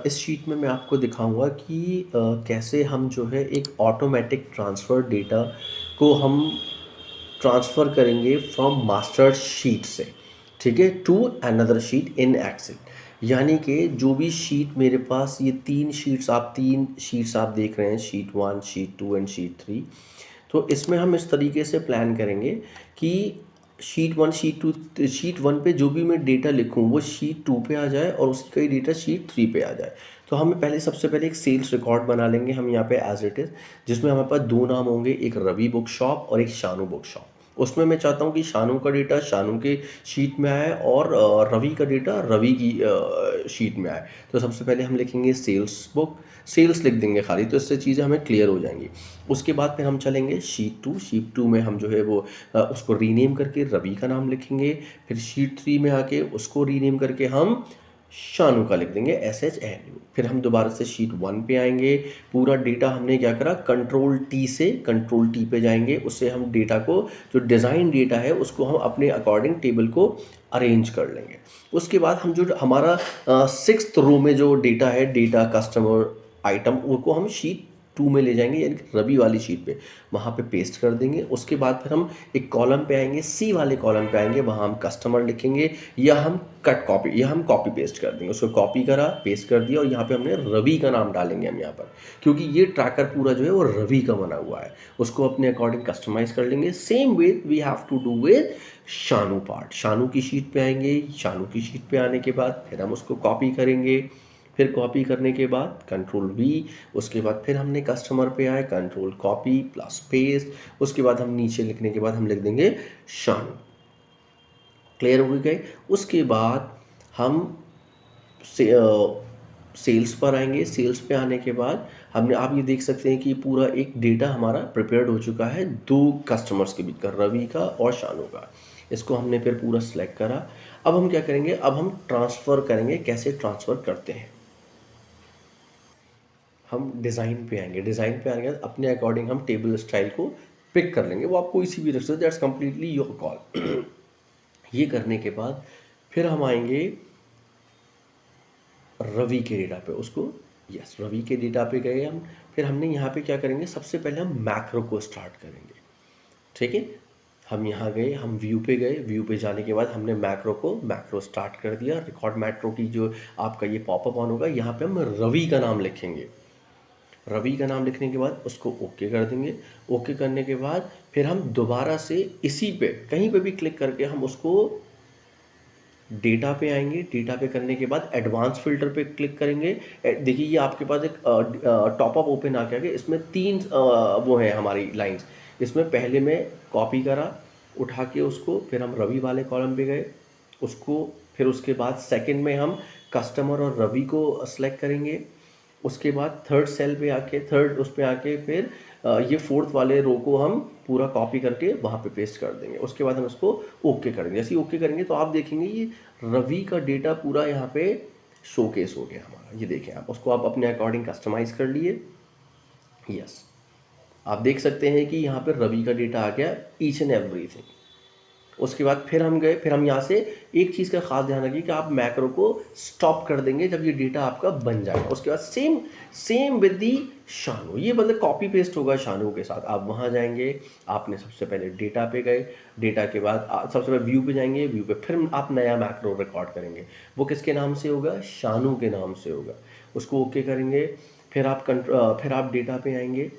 इस शीट में मैं आपको दिखाऊंगा कि कैसे हम जो है एक ऑटोमेटिक ट्रांसफ़र डेटा को हम ट्रांसफ़र करेंगे फ्रॉम मास्टर शीट से, ठीक है, to another sheet in Excel. यानी कि जो भी शीट मेरे पास, ये तीन शीट्स आप देख रहे हैं, शीट 1, शीट 2 एंड शीट 3। तो इसमें हम इस तरीके से प्लान करेंगे कि शीट वन पे जो भी मैं डेटा लिखूं वो शीट 2 पे आ जाए और उसका ही डेटा शीट 3 पे आ जाए। तो हम सबसे पहले एक सेल्स रिकॉर्ड बना लेंगे हम यहाँ पे एज इट इज़, जिसमें हमारे पास दो नाम होंगे, एक रवि बुक शॉप और एक शानू बुक शॉप। उसमें मैं चाहता हूँ कि शानू का डेटा शानू के शीट में आए और रवि का डेटा रवि की शीट में आए। तो सबसे पहले हम लिखेंगे सेल्स लिख देंगे खाली, तो इससे चीज़ें हमें क्लियर हो जाएंगी। उसके बाद फिर हम चलेंगे शीट टू में हम जो है वो उसको रीनेम करके रवि का नाम लिखेंगे। फिर शीट 3 में आके उसको रीनेम करके हम शानू का लिख देंगे SHNU। फिर हम दोबारा से शीट 1 पे आएंगे। पूरा डेटा हमने क्या करा, कंट्रोल टी पे जाएंगे, उससे हम डेटा को, जो डिज़ाइन डेटा है उसको हम अपने अकॉर्डिंग टेबल को अरेंज कर लेंगे। उसके बाद हम जो हमारा 6th रो में जो डेटा है, डेटा कस्टमर आइटम, उनको हम शीट 2 में ले जाएंगे, यानी कि रवि वाली शीट पे वहाँ पे पेस्ट कर देंगे। उसके बाद फिर हम एक कॉलम पे आएंगे, C वाले कॉलम पे आएंगे, वहाँ हम कस्टमर लिखेंगे, या हम कॉपी पेस्ट कर देंगे। उसको कॉपी करा, पेस्ट कर दिया, और यहाँ पे हमने रवि का नाम डालेंगे हम यहाँ पर, क्योंकि ये ट्रैकर पूरा जो है वो रवि का बना हुआ है। उसको अपने अकॉर्डिंग कस्टमाइज़ कर लेंगे। Same way we have to do with Shanu part. Shanu की शीट पे आएंगे, शानू की शीट पे आने के बाद फिर हम उसको कॉपी करेंगे। फिर कॉपी करने के बाद कंट्रोल V, उसके बाद फिर हमने कस्टमर पे आए, कंट्रोल कॉपी प्लस पेस्ट। उसके बाद हम नीचे लिखने के बाद हम लिख देंगे शानू। क्लियर हो गए। उसके बाद हम सेल्स पर आएंगे। सेल्स पे आने के बाद आप ये देख सकते हैं कि पूरा एक डेटा हमारा प्रिपेयर्ड हो चुका है दो कस्टमर्स के बीच का, रवि का और शानू का। इसको हमने फिर पूरा सेलेक्ट करा। अब हम क्या करेंगे, अब हम ट्रांसफ़र करेंगे। कैसे ट्रांसफ़र करते हैं, हम डिज़ाइन पे आएंगे। डिज़ाइन पे आने के बाद अपने अकॉर्डिंग हम टेबल स्टाइल को पिक कर लेंगे, वो आप कोई सी भी रख सकते हो, दैट्स कम्प्लीटली योर कॉल। ये करने के बाद फिर हम आएंगे रवि के डेटा पे, उसको रवि के डेटा पे गए हम। फिर हमने यहाँ पे क्या करेंगे, सबसे पहले हम मैक्रो को स्टार्ट करेंगे, ठीक है। हम यहाँ गए, हम व्यू पे गए, व्यू पे जाने के बाद हमने मैक्रो स्टार्ट कर दिया। रिकॉर्ड मैक्रो की जो आपका ये पॉपअप ऑन होगा, यहाँ पे हम रवि का नाम लिखेंगे। रवि का नाम लिखने के बाद उसको ओके कर देंगे। ओके करने के बाद फिर हम दोबारा से इसी पे कहीं पे भी क्लिक करके हम उसको डेटा पे आएंगे। डेटा पे करने के बाद एडवांस फिल्टर पे क्लिक करेंगे। देखिए ये आपके पास एक टॉपअप ओपन आ गया। इसमें तीन वो है हमारी लाइंस। इसमें पहले में कॉपी करा उठा के उसको, फिर हम रवि वाले कॉलम पे गए उसको, फिर उसके बाद सेकंड में हम कस्टमर और रवि को सेलेक्ट करेंगे। उसके बाद थर्ड उस पे आके फिर ये फोर्थ वाले रो को हम पूरा कॉपी करके वहाँ पे पेस्ट कर देंगे। उसके बाद हम उसको ओके करेंगे। जैसे ही ओके करेंगे तो आप देखेंगे ये रवि का डेटा पूरा यहाँ पे शोकेस हो गया हमारा। ये देखें आप, उसको आप अपने अकॉर्डिंग कस्टमाइज़ कर लिए। यस, आप देख सकते हैं कि यहाँ पे रवि का डेटा आ गया, ईच एंड एवरीथिंग। उसके बाद फिर हम गए, फिर हम यहाँ से एक चीज़ का खास ध्यान रखिए कि आप मैक्रो को स्टॉप कर देंगे जब ये डेटा आपका बन जाएगा। उसके बाद सेम विद दी शानू, ये मतलब कॉपी पेस्ट होगा शानू के साथ। आप वहाँ जाएंगे, आपने सबसे पहले डेटा पे गए, डेटा के बाद सबसे पहले व्यू पे जाएंगे, व्यू पे फिर आप नया मैक्रो रिकॉर्ड करेंगे। वो किसके नाम से होगा, शानू के नाम से होगा। उसको ओके करेंगे। फिर आप डेटा पे आएंगे।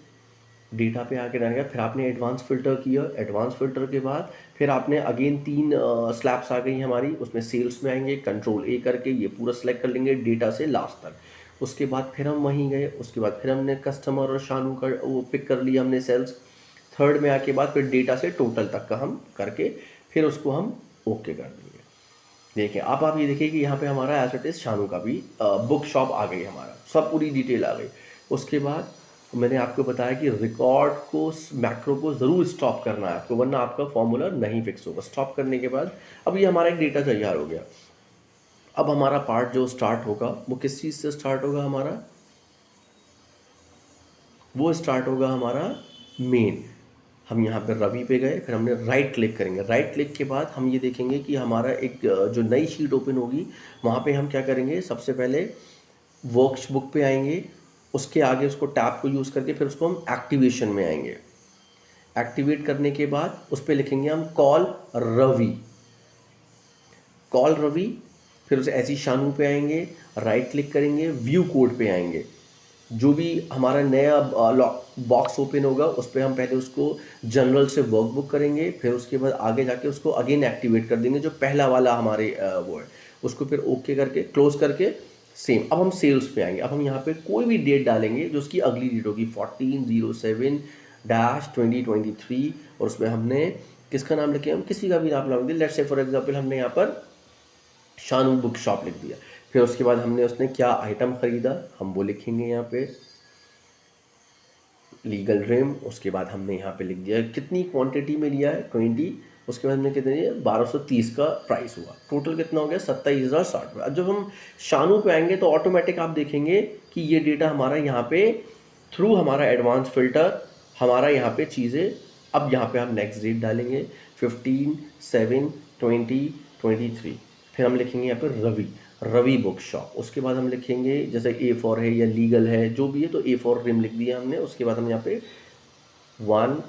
डेटा पे आके रहेगा, फिर आपने एडवांस फ़िल्टर किया। एडवांस फ़िल्टर के बाद फिर आपने अगेन तीन स्लैब्स आ गई हमारी, उसमें सेल्स में आएंगे, कंट्रोल A करके ये पूरा सेलेक्ट कर लेंगे डेटा से लास्ट तक। उसके बाद फिर हम वहीं गए, उसके बाद फिर हमने कस्टमर और शानू का वो पिक कर लिया हमने सेल्स। थर्ड में आके बाद फिर डेटा से टोटल तक का हम करके फिर उसको हम ओके कर देंगे। देखिए आप ये देखिए कि यहाँ पे हमारा एज इट इज़ शानू का भी बुक शॉप आ गई, हमारा सब पूरी डिटेल आ गई। उसके बाद मैंने आपको बताया कि रिकॉर्ड को, मैक्रो को ज़रूर स्टॉप करना है आपको, वरना आपका फॉर्मूला नहीं फिक्स होगा। स्टॉप करने के बाद अब ये हमारा एक डेटा तैयार हो गया। अब हमारा पार्ट जो स्टार्ट होगा वो किस चीज़ से स्टार्ट होगा हमारा, वो स्टार्ट होगा हमारा मेन। हम यहाँ पर रवि पे गए, फिर हमने राइट क्लिक करेंगे। राइट क्लिक के बाद हम ये देखेंगे कि हमारा एक जो नई शीट ओपन होगी, वहाँ पे हम क्या करेंगे, सबसे पहले वर्कबुक पे आएंगे, उसके आगे उसको टैब को यूज़ करके फिर उसको हम एक्टिवेशन में आएंगे। एक्टिवेट करने के बाद उस पर लिखेंगे हम कॉल रवि, कॉल रवि। फिर उसे ऐसी शानू पे आएंगे, राइट क्लिक करेंगे, व्यू कोड पे आएंगे। जो भी हमारा नया बॉक्स ओपन होगा उस पर हम पहले उसको जनरल से वर्कबुक करेंगे, फिर उसके बाद आगे जाके उसको अगेन एक्टिवेट कर देंगे, जो पहला वाला हमारे वो है उसको फिर ओके करके क्लोज करके सेम। अब हम सेल्स पे आएंगे। अब हम यहाँ पे कोई भी डेट डालेंगे जो उसकी अगली डेट होगी 14/07/2023, और उसमें हमने किसका नाम लिखे, हम किसी का भी नाम लगाएंगे। लेट्स से फॉर एग्जांपल हमने यहाँ पर शानू बुक शॉप लिख दिया। फिर उसके बाद हमने उसने क्या आइटम ख़रीदा हम वो लिखेंगे यहाँ पे, लीगल रिम। उसके बाद हमने यहाँ पे लिख दिया कितनी क्वांटिटी में लिया है 20। उसके बाद हमने कितने दिया 1230 का प्राइस हुआ, टोटल कितना हो गया 27,060 रुपये। अब जब हम शानू पे आएंगे तो ऑटोमेटिक आप देखेंगे कि ये डेटा हमारा यहाँ पे थ्रू हमारा एडवांस फिल्टर हमारा यहाँ पे चीज़ें। अब यहाँ पे हम नेक्स्ट डेट डालेंगे 15/7/2023। फिर हम लिखेंगे यहाँ पे रवि, रवि बुक शॉप। उसके बाद हम लिखेंगे जैसे ए फॉर है या लीगल है जो भी है, तो ए फॉर रिम लिख दिया हमने। उसके बाद हम यहाँ पे 1,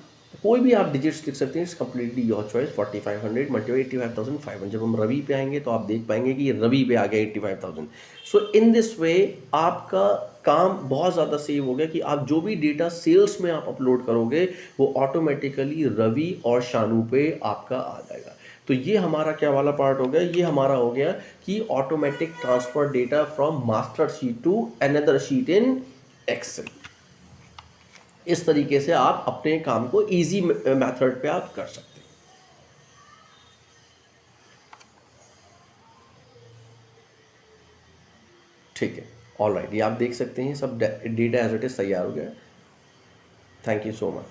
कोई भी आप डिजिट्स लिख सकते हैं, it's completely your choice. 4500 multiply 85,500। जब हम रवि पे आएंगे तो आप देख पाएंगे कि रवि पे आ गया 85,000। सो इन दिस वे आपका काम बहुत ज़्यादा सेव हो गया कि आप जो भी डेटा सेल्स में आप अपलोड करोगे वो ऑटोमेटिकली रवि और शानू पे आपका आ जाएगा। तो ये हमारा क्या वाला पार्ट हो गया, ये हमारा हो गया कि automatic transfer data from master sheet to another sheet in Excel. इस तरीके से आप अपने काम को इजी मेथड पे आप कर सकते हैं। ठीक है, ऑल राइट, ये आप देख सकते हैं सब डेटा एज इट इज तैयार हो गया। Thank you so much.